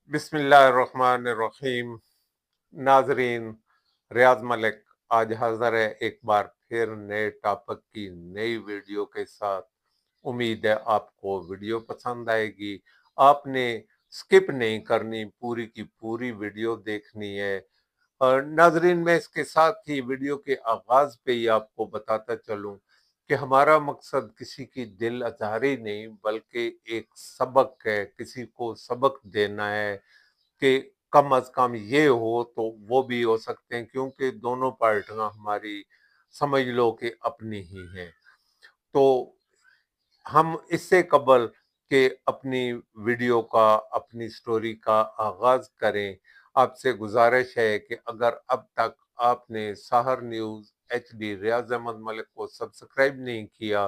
बिस्मिल्लाहिर्रहमानिर्रहीम। नाजरीन, रियाज मलिक आज हाजिर है एक बार फिर नए टॉपिक की नई वीडियो के साथ। उम्मीद है आपको वीडियो पसंद आएगी। आपने स्किप नहीं करनी, पूरी की पूरी वीडियो देखनी है। और नाजरीन, मैं इसके साथ ही वीडियो के आगाज पे ही आपको बताता चलूं कि हमारा मकसद किसी की दिल आज़ारी नहीं बल्कि एक सबक है, किसी को सबक देना है कि कम अज कम ये हो तो वो भी हो सकते हैं, क्योंकि दोनों पार्टियां हमारी समझ लो कि अपनी ही हैं। तो हम इससे कबल के अपनी वीडियो का, अपनी स्टोरी का आगाज करें, आपसे गुजारिश है कि अगर अब तक आपने साहर न्यूज HD रियाज अहमद मलिक को सब्सक्राइब नहीं किया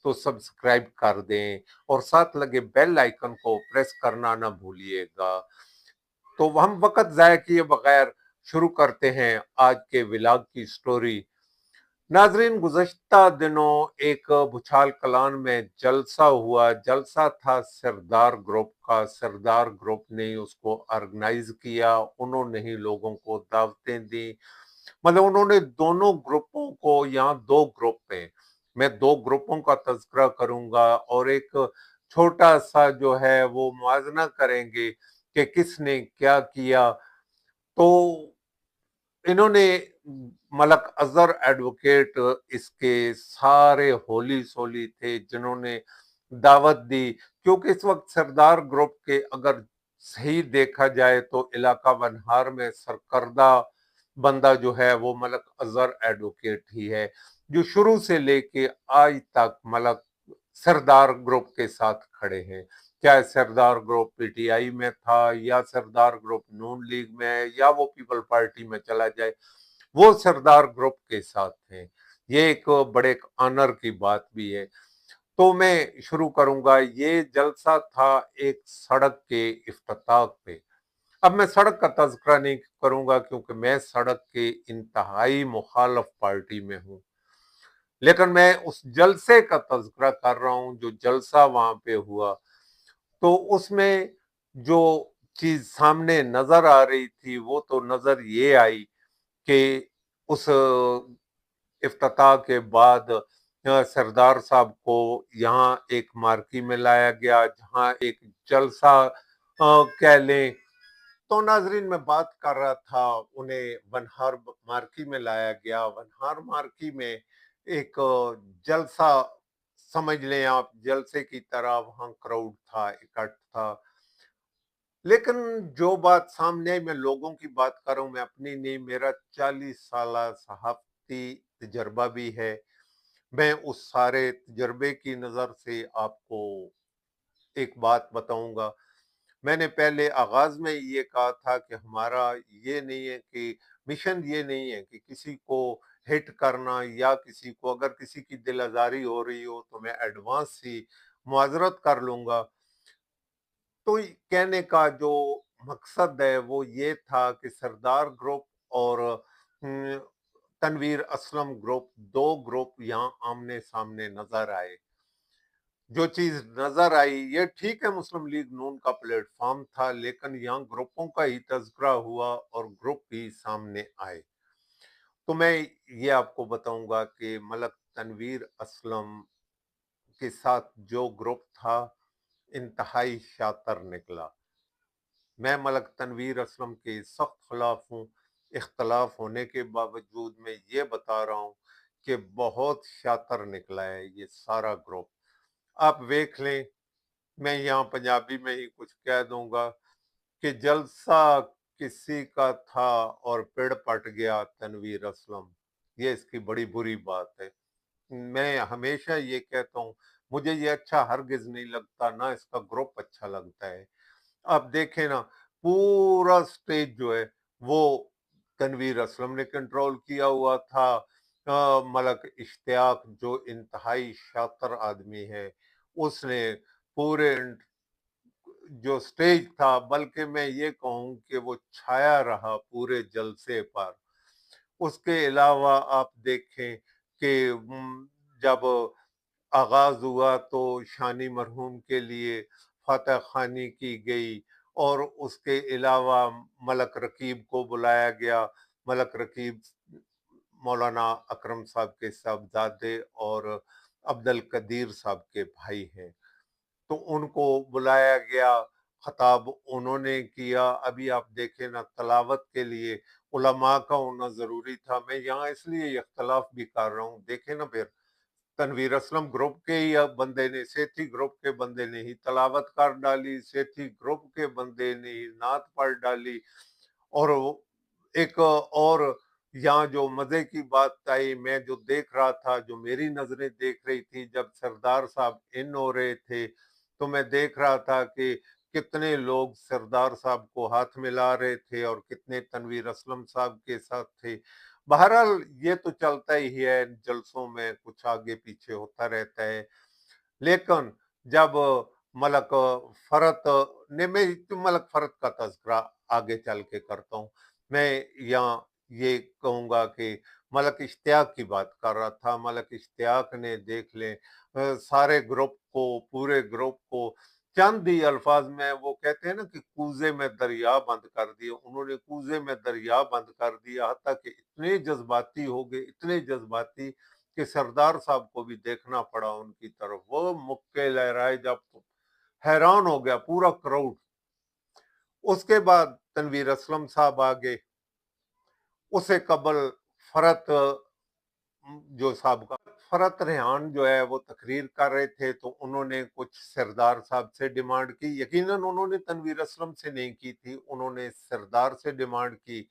तो सब्सक्राइब कर दें और साथ लगे बेल आइकन को प्रेस करना ना भूलिएगा। तो हम वक्त जाया किए बगैर शुरू करते हैं आज के विलाग की स्टोरी। नाजरीन, गुज़श्ता दिनों एक भुचाल कलान में जलसा हुआ। जलसा था सरदार ग्रुप का। सरदार ग्रुप ने उसको ऑर्गेनाइज किया, उन्होंने ही लोगों को दावतें दी। मतलब उन्होंने दोनों ग्रुपों को, यहाँ दो ग्रुप हैं, मैं दो ग्रुपों का तज़किरा करूंगा और एक छोटा सा जो है वो मुआवजा करेंगे कि किसने क्या किया। तो इन्होंने मलक अजहर एडवोकेट इसके सारे होली सोली थे जिन्होंने दावत दी, क्योंकि इस वक्त सरदार ग्रुप के अगर सही देखा जाए तो इलाका बनहार में सरकर्दा बंदा जो है वो मलक अजहर एडवोकेट ही है, जो शुरू से लेके आज तक मलक सरदार ग्रुप के साथ खड़े हैं। चाहे सरदार ग्रुप PTI में था या सरदार ग्रुप नून लीग में या वो पीपल पार्टी में चला जाए, वो सरदार ग्रुप के साथ थे। ये एक बड़े ऑनर की बात भी है। तो मैं शुरू करूंगा। ये जलसा था एक सड़क के इफ्तिताह पे। अब मैं सड़क का तज़किरा नहीं करूंगा क्योंकि मैं सड़क के इंतहाई मुखालफ पार्टी में हूं, लेकिन मैं उस जलसे का तज़किरा कर रहा हूं जो जलसा वहां पे हुआ। तो उसमें जो चीज सामने नजर आ रही थी वो तो नजर ये आई कि उस इफ्तिताह के बाद सरदार साहब को यहाँ एक मार्की में लाया गया जहाँ एक जलसा कह लें। तो नाजरीन, मैं बात कर रहा था, उन्हें वनहार मार्की में लाया गया। वनहार मार्की में एक जलसा समझ लें आप, जलसे की तरह वहां क्राउड था, इकट्ठ था। लेकिन जो बात सामने आई, मैं लोगों की बात कर रहा हूं, मैं अपनी नहीं, मेरा 40 साल सहाफती तजर्बा भी है। मैं उस सारे तजर्बे की नजर से आपको एक बात बताऊंगा। मैंने पहले आगाज में ये कहा था कि हमारा ये नहीं है कि मिशन ये नहीं है कि किसी को हिट करना या किसी को, अगर किसी की दिल आजारी हो रही हो तो मैं एडवांस ही मुआजरत कर लूंगा। तो कहने का जो मकसद है वो ये था कि सरदार ग्रुप और हम्म, तनवीर असलम ग्रुप, दो ग्रुप यहाँ आमने सामने नजर आए। जो चीज नजर आई, ये ठीक है, मुस्लिम लीग नून का प्लेटफॉर्म था, लेकिन यहाँ ग्रुपों का ही तज़किरा हुआ और ग्रुप ही सामने आए। तो मैं ये आपको बताऊंगा कि मलक तनवीर असलम के साथ जो ग्रुप था इंतहाई शातर निकला। मैं मलक तनवीर असलम के सख्त खिलाफ हूँ। इख्तलाफ होने के बावजूद मैं ये बता रहा हूँ कि बहुत शातर निकला है ये सारा ग्रुप। आप देख लें, मैं यहाँ पंजाबी में ही कुछ कह दूंगा कि जलसा किसी का था और पेड़ पट गया तनवीर असलम। ये इसकी बड़ी बुरी बात है। मैं हमेशा ये कहता हूँ, मुझे ये अच्छा हरगिज नहीं लगता, ना इसका ग्रुप अच्छा लगता है। आप देखें ना, पूरा स्टेज जो है वो तनवीर असलम ने कंट्रोल किया हुआ था। मलक इश्तियाक जो इंतहाई शातर आदमी है, उसने पूरे जो स्टेज था, बल्कि मैं ये कहूँ कि वो छाया रहा पूरे जलसे पर। उसके अलावा आप देखें कि जब आगाज हुआ तो शानी मरहूम के लिए फातह खानी की गई اور اس کے علاوہ ملک رقیب کو بلایا گیا۔ ملک رقیب مولانا اکرم صاحب کے صاحبزادے اور عبد القدیر صاحب کے بھائی ہیں، تو ان کو بلایا گیا، خطاب انہوں نے کیا۔ ابھی آپ دیکھیں نا، تلاوت کے لیے علماء کا ہونا ضروری تھا۔ میں یہاں اس لیے اختلاف بھی کر رہا ہوں، دیکھیں نا، پھر تنویر اسلم گروپ کے ہی بندے نے، سیٹھی گروپ کے بندے نے ہی تلاوت کر ڈالی، سیٹھی گروپ کے بندے نے ہی نعت پڑھ ڈالی۔ اور ایک اور یہاں جو مزے کی بات آئی، میں جو دیکھ رہا تھا، جو میری نظریں دیکھ رہی تھی، جب سردار صاحب ان ہو رہے تھے تو میں دیکھ رہا تھا کہ کتنے لوگ سردار صاحب کو ہاتھ ملا رہے تھے اور کتنے تنویر اسلم صاحب کے ساتھ تھے۔ بہرحال یہ تو چلتا ہی ہے، جلسوں میں کچھ آگے پیچھے ہوتا رہتا ہے۔ لیکن جب ملک فرت نے، میں ملک فرت کا تذکرہ آگے چل کے کرتا ہوں، میں یہاں یہ کہوں گا کہ ملک اشتیاق کی بات کر رہا تھا۔ ملک اشتیاق نے، دیکھ لیں، سارے گروپ کو، پورے گروپ کو چند ہی الفاظ میں، وہ کہتے ہیں نا کہ کوزے میں دریا بند کر دیا، انہوں نے کوزے میں دریا بند کر دیا، حتیٰ کہ اتنے جذباتی ہو گئے، اتنے جذباتی کہ سردار صاحب کو بھی دیکھنا پڑا ان کی طرف، وہ مکے لہرائے جب تو حیران ہو گیا پورا کراؤڈ۔ اس کے بعد تنویر اسلم صاحب آگے، اسے قبل فرت جو سابقہ فرت ریحان جو ہے وہ تقریر کر رہے تھے، تو انہوں نے کچھ سردار صاحب سے ڈیمانڈ کی، یقیناً انہوں نے تنویر اسلم سے نہیں کی تھی، انہوں نے سردار سے ڈیمانڈ کی۔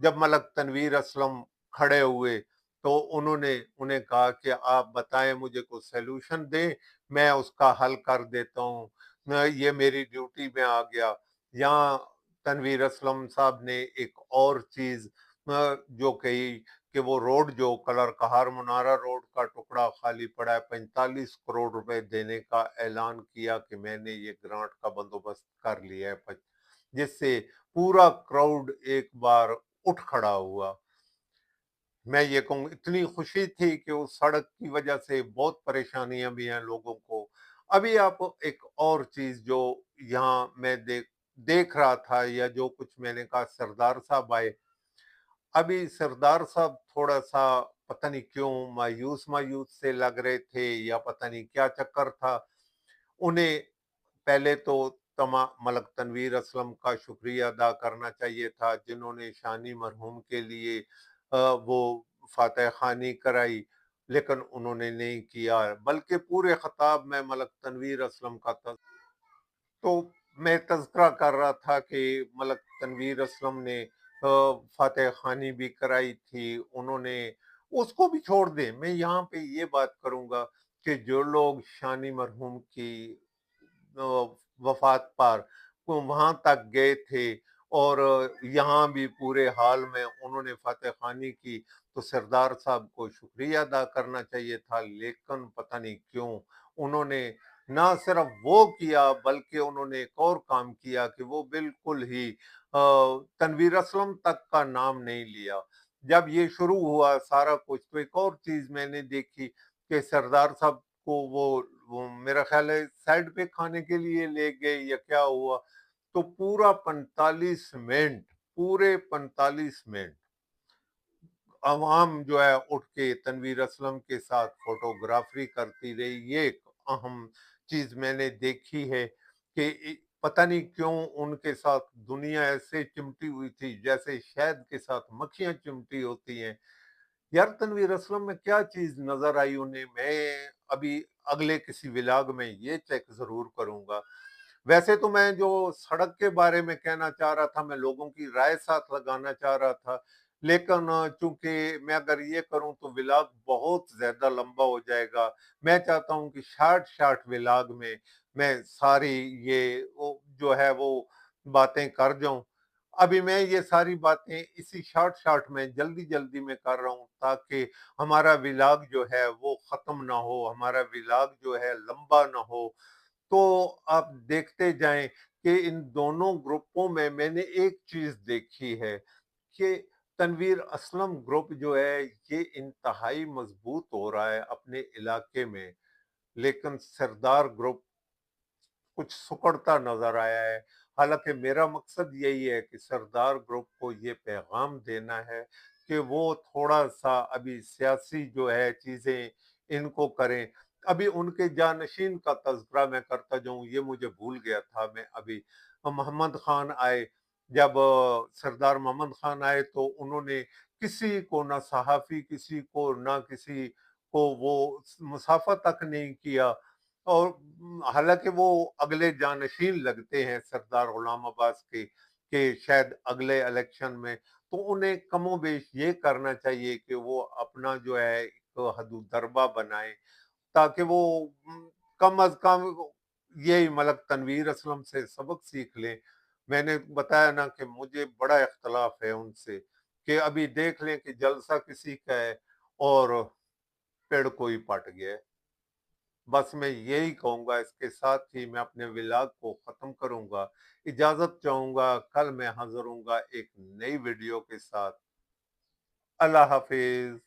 جب ملک تنویر اسلم کھڑے ہوئے تو انہوں نے انہیں کہا کہ آپ بتائیں، مجھے کوئی سیلوشن دیں، میں اس کا حل کر دیتا ہوں، یہ میری ڈیوٹی میں آ گیا۔ یہاں تنویر اسلم صاحب نے ایک اور چیز جو کہی کہ وہ روڈ جو کلر کہار منارہ روڈ کا ٹکڑا خالی پڑا ہے، 45 کروڑ روپے دینے کا اعلان کیا کہ میں نے یہ گرانٹ کا بندوبست کر لیا ہے، جس سے پورا کراؤڈ ایک بار اٹھ کھڑا ہوا۔ میں یہ کہوں اتنی خوشی تھی کہ اس سڑک کی وجہ سے بہت پریشانیاں بھی ہیں لوگوں کو۔ ابھی آپ ایک اور چیز جو یہاں میں دیکھ رہا تھا، یا جو کچھ میں نے کہا، سردار صاحب آئے، ابھی سردار صاحب تھوڑا سا پتہ نہیں کیوں مایوس مایوس سے لگ رہے تھے، یا پتہ نہیں کیا چکر تھا انہیں۔ پہلے تو ملک تنویر اسلم کا شکریہ ادا کرنا چاہیے تھا، جنہوں نے شانی مرحوم کے لیے وہ فاتح خوانی کرائی، لیکن انہوں نے نہیں کیا، بلکہ پورے خطاب میں ملک تنویر اسلم کا تھا۔ تو میں تذکرہ کر رہا تھا کہ ملک تنویر اسلم نے فاتح خوانی بھی کرائی تھی، انہوں نے اس کو بھی چھوڑ دیں۔ میں یہاں پہ یہ بات کروں گا کہ جو لوگ شانی مرحوم کی وفات پر وہاں تک گئے تھے اور یہاں بھی پورے حال میں انہوں نے فاتح خوانی کی، تو سردار صاحب کو شکریہ ادا کرنا چاہیے تھا، لیکن پتہ نہیں کیوں انہوں نے نہ صرف وہ کیا، بلکہ انہوں نے ایک اور کام کیا کہ وہ بالکل ہی تنویر اسلم تک کا نام نہیں لیا۔ جب یہ شروع ہوا سارا کچھ، تو ایک اور چیز میں نے دیکھی کہ سردار صاحب کو وہ میرا خیال ہے سائڈ پہ کھانے کے لیے لے گئے یا کیا ہوا، تو پورا 45 منٹ، پورے 45 منٹ عوام جو ہے اٹھ کے تنویر اسلم کے ساتھ فوٹوگرافی کرتی رہی۔ یہ ایک اہم چیز میں نے دیکھی ہے کہ پتہ نہیں کیوں ان کے ساتھ دنیا ایسے چمٹی ہوئی تھی جیسے شہد کے ساتھ مکھیاں چمٹی ہوتی ہیں۔ یار تنویر اسلم میں کیا چیز نظر آئی انہیں، میں ابھی اگلے کسی ولاگ میں یہ چیک ضرور کروں گا۔ ویسے تو میں جو سڑک کے بارے میں کہنا چاہ رہا تھا، میں لوگوں کی رائے ساتھ لگانا چاہ رہا تھا، لیکن چونکہ میں اگر یہ کروں تو ولاگ بہت زیادہ لمبا ہو جائے گا۔ میں چاہتا ہوں کہ شارٹ ولاگ میں ساری یہ جو ہے وہ باتیں کر جاؤں۔ ابھی میں یہ ساری باتیں اسی شارٹ میں جلدی میں کر رہا ہوں، تاکہ ہمارا ولاگ جو ہے وہ ختم نہ ہو، ہمارا ولاگ جو ہے لمبا نہ ہو۔ تو آپ دیکھتے جائیں کہ ان دونوں گروپوں میں نے ایک چیز دیکھی ہے کہ تنویر اسلم گروپ جو ہے یہ انتہائی مضبوط ہو رہا ہے اپنے علاقے میں، لیکن سردار گروپ کچھ سکڑتا نظر آیا ہے۔ हालांकि मेरा मकसद यही है कि सरदार ग्रुप को ये पैगाम देना है कि वो थोड़ा सा अभी सियासी जो है चीजें इनको करें। अभी उनके जानशीन का तज़किरा मैं करता जाऊं, ये मुझे भूल गया था मैं अभी। मोहम्मद खान आए, जब सरदार मोहम्मद खान आए तो उन्होंने किसी को, ना सहाफी किसी को, ना किसी को वो मुसाफा तक नहीं किया। और हालांकि वो अगले जानशीन लगते हैं सरदार गुलाम अब्बास के शायद अगले इलेक्शन में, तो उन्हें कमोबेश ये करना चाहिए कि वो अपना जो है एक हदूद दरबा बनाए, ताकि वो कम अज कम ये मलक तनवीर असलम से सबक सीख लें। मैंने बताया ना कि मुझे बड़ा इख्तलाफ है उनसे, कि अभी देख लें कि जलसा किसी का है और पेड़ कोई पट गया है। बस मैं यही कहूंगा, इसके साथ ही मैं अपने विलाग को खत्म करूंगा। इजाजत चाहूंगा, कल मैं हाजिर हूंगा एक नई वीडियो के साथ। अल्लाह हाफिज।